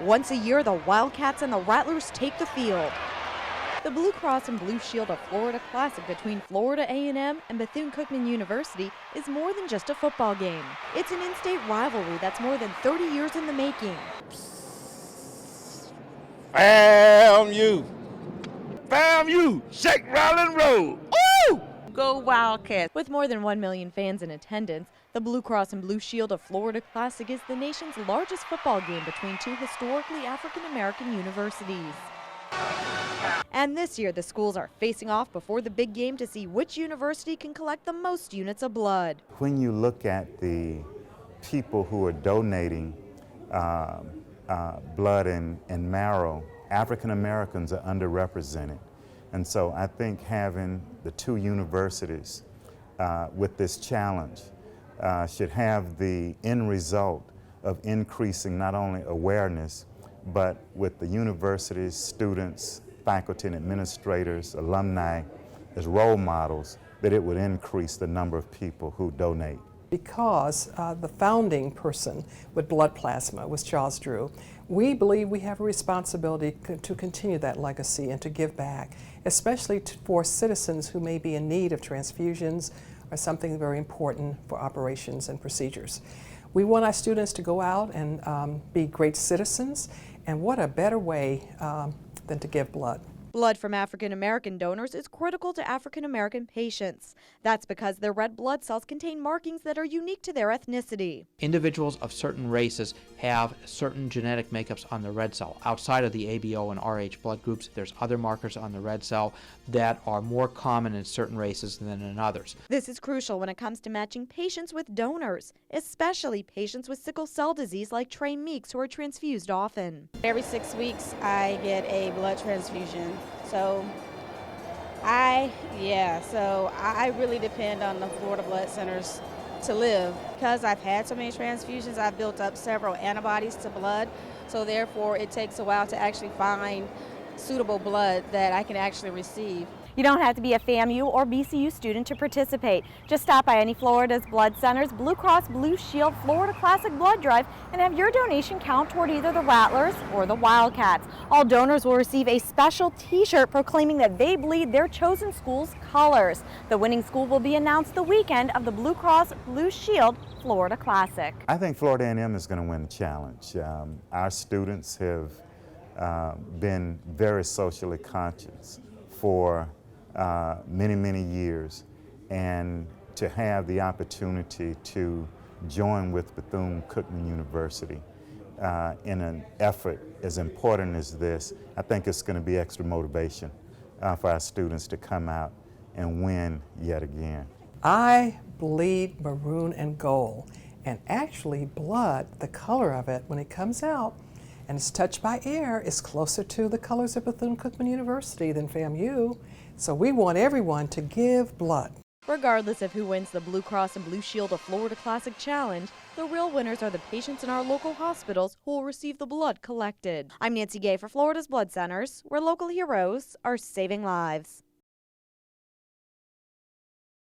Once a year, the Wildcats and the Rattlers take the field. The Blue Cross and Blue Shield of Florida Classic between Florida A&M and Bethune-Cookman University is more than just a football game. It's an in-state rivalry that's more than 30 years in the making. FAMU, shake, rattle, and roll. Woo! Go Wildcats. With more than 1 million fans in attendance, the Blue Cross and Blue Shield of Florida Classic is the nation's largest football game between two historically African-American universities. And this year, the schools are facing off before the big game to see which university can collect the most units of blood. When you look at the people who are donating blood and marrow, African Americans are underrepresented. And so I think having the two universities with this challenge should have the end result of increasing not only awareness, but with the universities, students, faculty and administrators, alumni as role models, that it would increase the number of people who donate. Because the founding person with blood plasma was Charles Drew, we believe we have a responsibility to continue that legacy and to give back, especially for citizens who may be in need of transfusions or something very important for operations and procedures. We want our students to go out and be great citizens, and what a better way than to give blood. Blood from African-American donors is critical to African-American patients. That's because their red blood cells contain markings that are unique to their ethnicity. Individuals of certain races have certain genetic makeups on the red cell. Outside of the ABO and RH blood groups, there's other markers on the red cell that are more common in certain races than in others. This is crucial when it comes to matching patients with donors, especially patients with sickle cell disease like Trey Meeks, who are transfused often. Every 6 weeks I get a blood transfusion. So I really depend on the Florida Blood Centers to live. Because I've had so many transfusions, I've built up several antibodies to blood. So therefore it takes a while to actually find suitable blood that I can actually receive. You don't have to be a FAMU or BCU student to participate. Just stop by any Florida's blood centers, Blue Cross Blue Shield Florida Classic Blood Drive, and have your donation count toward either the Rattlers or the Wildcats. All donors will receive a special t-shirt proclaiming that they bleed their chosen school's colors. The winning school will be announced the weekend of the Blue Cross Blue Shield Florida Classic. I think Florida A&M is going to win the challenge. Our students have been very socially conscious for many years, and to have the opportunity to join with Bethune-Cookman University in an effort as important as this, I think it's going to be extra motivation for our students to come out and win yet again. I bleed maroon and gold, and actually blood, the color of it when it comes out and it's touched by air, is closer to the colors of Bethune-Cookman University than FAMU. So we want everyone to give blood. Regardless of who wins the Blue Cross and Blue Shield of Florida Classic Challenge, the real winners are the patients in our local hospitals who will receive the blood collected. I'm Nancy Gay for Florida's Blood Centers, where local heroes are saving lives.